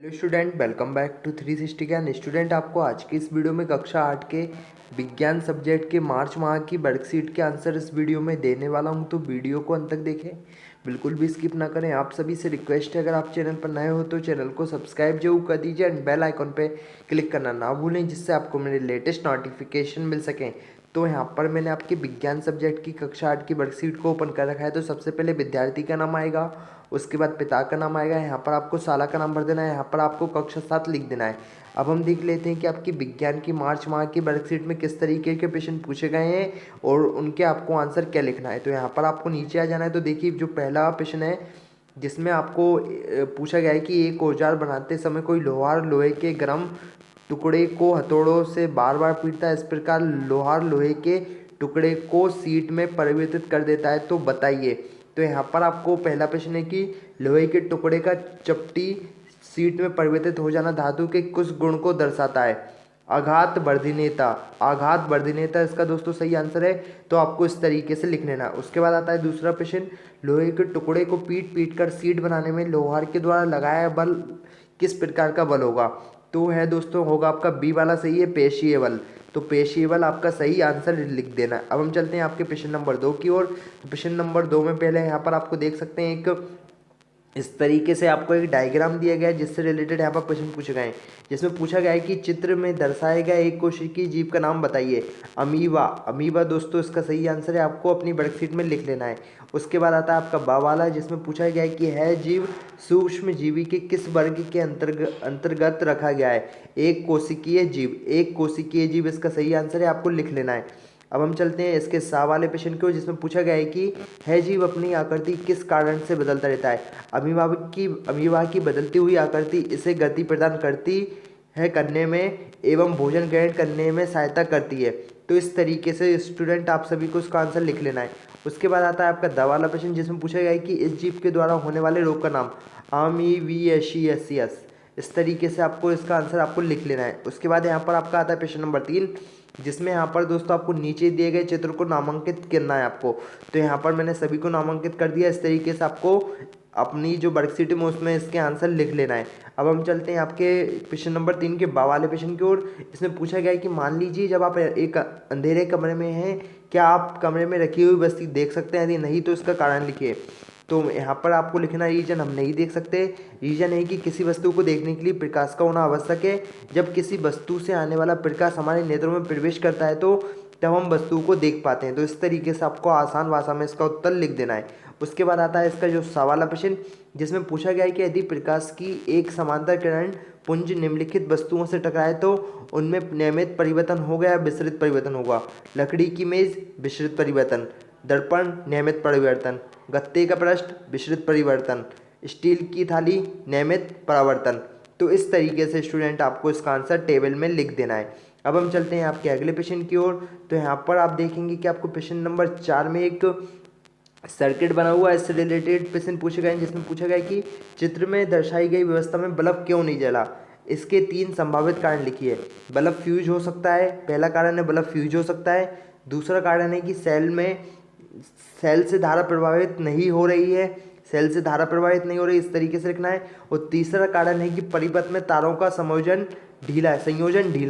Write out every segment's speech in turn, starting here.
Hello student, welcome back to 360 Gyan. Student, आपको आज की इस वीडियो में कक्षा 8 के विज्ञान सब्जेक्ट के मार्च माह की वर्कशीट के आंसर इस वीडियो में देने वाला हूं, तो वीडियो को अंत तक देखें, बिल्कुल भी स्किप ना करें। आप सभी से रिक्वेस्ट है, अगर आप चैनल पर नए हो तो चैनल को सब्सक्राइब जरूर कर दीजिए एंड बेल आइकन पे क्लिक करना ना भूलें, जिससे आपको मेरे लेटेस्ट नोटिफिकेशन मिल सकें। तो यहाँ पर मैंने आपके विज्ञान सब्जेक्ट की कक्षा 8 की वर्कशीट को ओपन कर रखा है। तो सबसे पहले विद्यार्थी का नाम आएगा, उसके बाद पिता का नाम आएगा, यहाँ पर आपको साला का नाम भर देना है, यहाँ पर आपको कक्षा 7 लिख देना है। अब हम देख लेते हैं कि आपकी विज्ञान की मार्च माह की वर्कशीट में किस तरीके के प्रश्न पूछे गए हैं और उनके आपको आंसर क्या लिखना है। तो यहाँ पर आपको नीचे आ जाना है। तो देखिए, जो पहला प्रश्न है जिसमें आपको पूछा गया है कि एक औजार बनाते समय कोई लोहार लोहे के गर्म टुकड़े को हथौड़ों से बार बार पीटता है, इस प्रकार लोहार लोहे के टुकड़े को शीट में परिवर्तित कर देता है, तो बताइए। तो यहाँ पर आपको पहला प्रश्न है कि लोहे के टुकड़े का चपटी शीट में परिवर्तित हो जाना धातु के कुछ गुण को दर्शाता है। आघात वर्धिनेता, आघात वर्धिनेता इसका दोस्तों सही आंसर है। तो आपको इस तरीके से लिख लेना। उसके बाद आता है दूसरा प्रश्न, लोहे के टुकड़े को पीट पीट कर शीट बनाने में लोहार के द्वारा लगाया बल किस प्रकार का बल होगा। तो है दोस्तों, होगा आपका बी वाला सही है, पेशीय बल। तो पेशीय बल आपका सही आंसर लिख देना। अब हम चलते हैं आपके प्रश्न नंबर 2 की ओर। तो प्रश्न नंबर 2 में पहले यहाँ पर आपको देख सकते हैं, एक इस तरीके से आपको एक डायग्राम दिया गया है जिससे रिलेटेड यहाँ पर प्रश्न पूछे गए हैं, जिसमें पूछा गया है कि चित्र में दर्शाए गए एक कोशिकीय जीव का नाम बताइए। अमीबा, अमीबा दोस्तों इसका सही आंसर है, आपको अपनी वर्कशीट में लिख लेना है। उसके बाद आता है आपका बा वाला, जिसमें पूछा गया है कि है जीव सूक्ष्म जीवी के किस वर्ग के अंतर्गत रखा गया है। एक कोशिकीय जीव, एक कोशिकीय जीव इसका सही आंसर है, आपको लिख लेना है। अब हम चलते हैं इसके सा वाले प्रश्न को, जिसमें पूछा गया है कि है जीव अपनी आकृति किस कारण से बदलता रहता है। अमीबा की बदलती हुई आकृति इसे गति प्रदान करती है करने में एवं भोजन ग्रहण करने में सहायता करती है। तो इस तरीके से स्टूडेंट आप सभी को उसका आंसर लिख लेना है। उसके बाद आता है आपका द वाला प्रश्न, जिसमें पूछा गया है कि इस जीव के द्वारा होने वाले रोग का नाम। अमीवियसियस, इस तरीके से आपको इसका आंसर आपको लिख लेना है। उसके बाद यहाँ पर आपका आता है प्रश्न नंबर 3, जिसमें यहाँ पर दोस्तों आपको नीचे दिए गए चित्र को नामांकित करना है आपको। तो यहाँ पर मैंने सभी को नामांकित कर दिया। इस तरीके से आपको अपनी जो वर्कशीट में उसमें इसके आंसर लिख लेना है। अब हम चलते हैं आपके प्रश्न नंबर 3 के बा वाले प्रश्न की ओर। इसमें पूछा गया है कि मान लीजिए जब आप एक अंधेरे कमरे में हैं, क्या आप कमरे में रखी हुई वस्तु देख सकते हैं, यदि नहीं तो इसका कारण लिखिए। तो यहाँ पर आपको लिखना रीजन हम नहीं देख सकते। रीजन है कि किसी वस्तु को देखने के लिए प्रकाश का होना आवश्यक है। जब किसी वस्तु से आने वाला प्रकाश हमारे नेत्रों में प्रवेश करता है तो तब हम वस्तु को देख पाते हैं। तो इस तरीके से आपको आसान भाषा में इसका उत्तर लिख देना है। उसके बाद आता है इसका जो सवाल प्रश्न, जिसमें पूछा गया है कि यदि प्रकाश की एक समांतर किरण पुंज निम्नलिखित वस्तुओं से टकराए तो उनमें नियमित परिवर्तन होगा या विसरित परिवर्तन होगा। लकड़ी की मेज, विसरित परिवर्तन। दर्पण, नियमित परिवर्तन। गत्ते का पृष्ठ, विसरित परिवर्तन। स्टील की थाली, नियमित परावर्तन। तो इस तरीके से स्टूडेंट आपको इसका आंसर टेबल में लिख देना है। अब हम चलते हैं आपके अगले प्रश्न की ओर। तो यहाँ पर आप देखेंगे कि आपको प्रश्न नंबर 4 में एक सर्किट बना हुआ है, इससे रिलेटेड प्रश्न पूछे गए हैं, जिसमें पूछा गया है कि चित्र में दर्शाई गई व्यवस्था में बल्ब क्यों नहीं जला। इसके 3 संभावित कारण लिखिए। बल्ब फ्यूज हो सकता है, पहला कारण है बल्ब फ्यूज हो सकता है। दूसरा कारण है कि सेल से धारा प्रभावित नहीं हो रही है, सेल से धारा प्रभावित नहीं हो रही, इस तरीके से लिखना है। और तीसरा कारण है कि परिपथ में तारों का संयोजन ढीला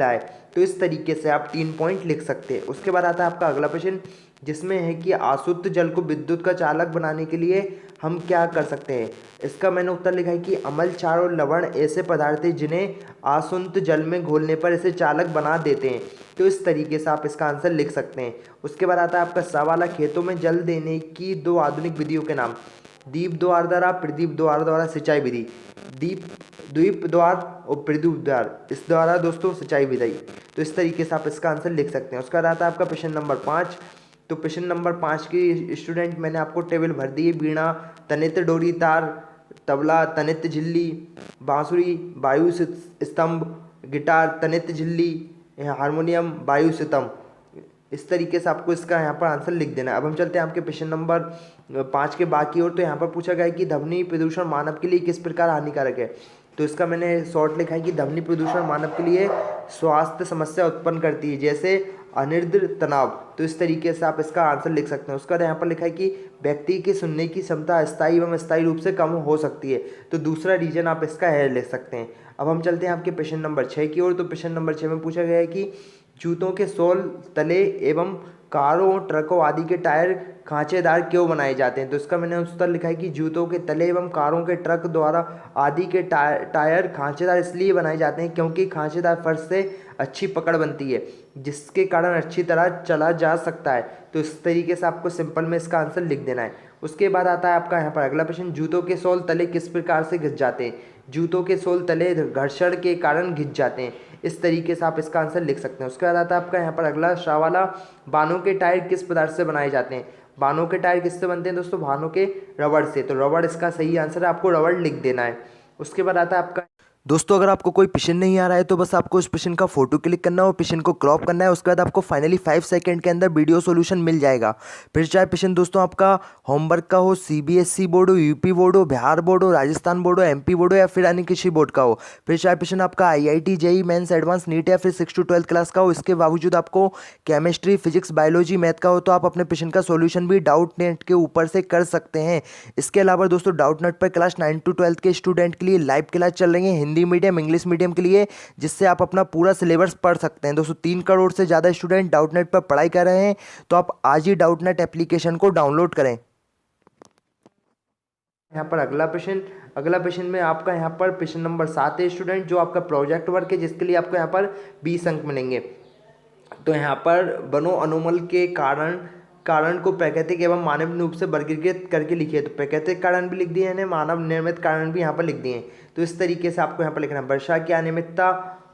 है। तो इस तरीके से आप 3 पॉइंट लिख सकते हैं। उसके बाद आता है आपका अगला प्रश्न, जिसमें है कि अशुद्ध जल को विद्युत का चालक बनाने के लिए हम क्या कर सकते हैं। इसका मैंने उत्तर लिखा है कि अम्ल, क्षार और लवण ऐसे पदार्थ हैं जिन्हें अशुद्ध जल में घोलने पर इसे चालक बना देते हैं। तो इस तरीके से आप इसका आंसर लिख सकते हैं। उसके बाद आता है आपका सवाल, खेतों में जल देने की 2 आधुनिक विधियों के नाम। दीप द्वार द्वारा, प्रदीप द्वार द्वारा सिंचाई विधि। द्वीप द्वार और प्रदीप द्वार, इस द्वारा दोस्तों सिंचाई विधि। तो इस तरीके से आप इसका आंसर लिख सकते हैं। उसका आता है आपका प्रश्न नंबर 5। तो प्रश्न नंबर 5 की स्टूडेंट मैंने आपको टेबल भर दी है। बीणा, तनित्र डोरी तार। तबला, तनित्र झिल्ली। बांसुरी, वायु स्तंभ। गिटार, तनित्र झिल्ली। हारमोनियम, वायु स्तंभ। इस तरीके से आपको इसका यहाँ पर आंसर लिख देना है। अब हम चलते हैं आपके प्रश्न नंबर 5 के बाकी और। तो यहाँ पर पूछा गया है कि ध्वनि प्रदूषण मानव के लिए किस प्रकार हानिकारक है। तो इसका मैंने शॉर्ट लिखा है कि ध्वनि प्रदूषण मानव के लिए स्वास्थ्य समस्या उत्पन्न करती है, जैसे अनिद्र तनाव। तो इस तरीके से आप इसका आंसर लिख सकते हैं। उसका यहाँ पर लिखा है कि व्यक्ति की सुनने की क्षमता अस्थायी एवं स्थायी रूप से कम हो सकती है। तो दूसरा रीजन आप इसका है लिख सकते हैं। अब हम चलते हैं आपके प्रश्न नंबर 6 की ओर। तो प्रश्न नंबर 6 में पूछा गया है कि जूतों के सोल तले एवं कारों, ट्रकों आदि के टायर खांचेदार क्यों बनाए जाते हैं। तो इसका मैंने उत्तर लिखा है कि जूतों के तले एवं कारों के ट्रक द्वारा आदि के टायर खांचेदार इसलिए बनाए जाते हैं क्योंकि खांचेदार फर्श से अच्छी पकड़ बनती है, जिसके कारण अच्छी तरह चला जा सकता है। तो इस तरीके से आपको सिंपल में इसका आंसर लिख देना है। उसके बाद आता है आपका यहाँ पर अगला प्रश्न, जूतों के सोल तले किस प्रकार से घिस जाते हैं। जूतों के सोल तले घर्षण के कारण घिस जाते हैं। इस तरीके से आप इसका आंसर लिख सकते हैं। उसके बाद आता है आपका यहाँ पर अगला सवाल, वाहनों के टायर किस पदार्थ से बनाए जाते हैं। वाहनों के टायर किससे बनते हैं दोस्तों, वाहनों के रबड़ से। तो रबड़ इसका सही आंसर है, आपको रबड़ लिख देना है। उसके बाद आता है आपका दोस्तों, अगर आपको कोई प्रश्न नहीं आ रहा है तो बस आपको उस प्रश्न का फोटो क्लिक करना है और प्रश्न को क्रॉप करना है। उसके बाद आपको फाइनली 5 सेकंड के अंदर वीडियो सॉल्यूशन मिल जाएगा। फिर चाहे प्रश्न दोस्तों आपका होमवर्क का हो, सीबीएसई बोर्ड हो, यूपी बोर्ड हो, बिहार बोर्ड हो, राजस्थान बोर्ड हो, एमपी बोर्ड हो या फिर अन्य किसी बोर्ड का हो। फिर चाहे प्रश्न आपका IIT, JEE mains, advance, NEET या फिर 6 to 12 क्लास का हो। इसके बावजूद आपको केमिस्ट्री, फिजिक्स, बायोलॉजी, मैथ का हो तो आप अपने प्रश्न का सोल्यूशन भी डाउट नेट के ऊपर से कर सकते हैं। इसके अलावा दोस्तों डाउट नेट पर क्लास 9 to 12 के स्टूडेंट के लिए लाइव क्लास चल रही है, हिंदी मीडियम, इंग्लिश मीडियम के लिए, जिससे आप अपना पूरा सिलेबस पढ़ सकते हैं। दोस्तों 3 करोड़ से ज़्यादा स्टूडेंट डाउटनेट पर पढ़ाई कर रहे हैं, तो आप आज ही डाउटनेट एप्लीकेशन को डाउनलोड करें। यहाँ पर अगला प्रश्न में आपका यहाँ पर प्रश्न नंबर 7 है स्टूडेंट, जो आपका प्रोजेक्ट वर्क है, जिसके लिए आपको यहाँ पर 20 अंक मिलेंगे। तो यहाँ पर वनो अनुमल के कारण को प्राकृतिक एवं मानव रूप से वर्गीकृत करके लिखिए। तो प्राकृतिक कारण भी लिख दिए हैं, मानव निर्मित कारण भी यहाँ पर लिख दिए हैं। तो इस तरीके से आपको यहाँ पर लिखना है। वर्षा की अनियमितता,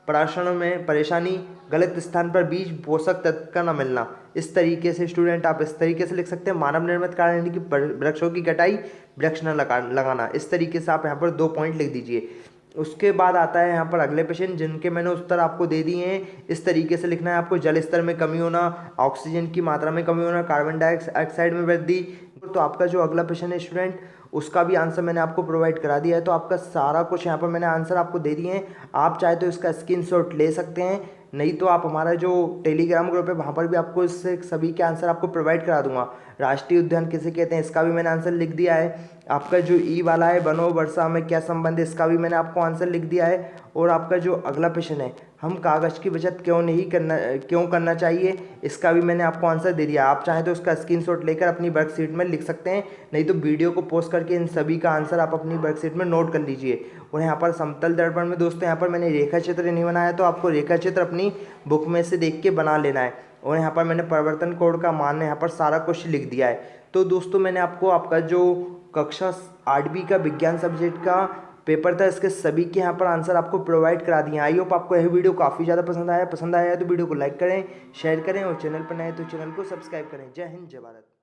प्राशनों में परेशानी, गलत स्थान पर बीज, पोषक तत्व का न मिलना। इस तरीके से स्टूडेंट आप इस तरीके से लिख सकते हैं। मानव निर्मित कारण यानी कि वृक्षों की कटाई, वृक्ष न लगाना। इस तरीके से आप यहाँ पर 2 पॉइंट लिख दीजिए। उसके बाद आता है यहाँ पर अगले प्रश्न, जिनके मैंने उत्तर आपको दे दिए हैं। इस तरीके से लिखना है आपको, जल स्तर में कमी होना, ऑक्सीजन की मात्रा में कमी होना, कार्बन डाइऑक्साइड में वृद्धि। तो आपका जो अगला प्रश्न है स्टूडेंट, उसका भी आंसर मैंने आपको प्रोवाइड करा दिया है। तो आपका सारा कुछ यहाँ पर मैंने आंसर आपको दे दिए हैं। आप चाहे तो इसका स्क्रीनशॉट ले सकते हैं, नहीं तो आप हमारा जो टेलीग्राम ग्रुप है वहाँ पर भी आपको इससे सभी के आंसर आपको प्रोवाइड करा दूंगा। राष्ट्रीय उद्यान किसे कहते हैं, इसका भी मैंने आंसर लिख दिया है। आपका जो ई वाला है, वनो वर्षा में क्या संबंध है, इसका भी मैंने आपको आंसर लिख दिया है। और आपका जो अगला प्रश्न है, हम कागज़ की बचत क्यों करना चाहिए, इसका भी मैंने आपको आंसर दे दिया। आप चाहें तो इसका स्क्रीनशॉट लेकर अपनी वर्कशीट में लिख सकते हैं, नहीं तो वीडियो को पॉज करके इन सभी का आंसर आप अपनी वर्कशीट में नोट कर लीजिए। और यहाँ पर समतल दर्पण में दोस्तों यहाँ पर मैंने रेखा चित्र नहीं बनाया, तो आपको रेखा चित्र अपनी बुक में से देख के बना लेना है। और यहाँ पर मैंने परिवर्तन कोण का मान यहाँ पर सारा कुछ लिख दिया है। तो दोस्तों मैंने आपको आपका जो कक्षा 8वीं का विज्ञान सब्जेक्ट का पेपर था, इसके सभी के यहाँ पर आंसर आपको प्रोवाइड करा दिए। आई होप आपको यह वीडियो काफ़ी ज़्यादा पसंद आया है तो वीडियो को लाइक करें, शेयर करें और चैनल पर नए तो चैनल को सब्सक्राइब करें। जय हिंद, जय भारत।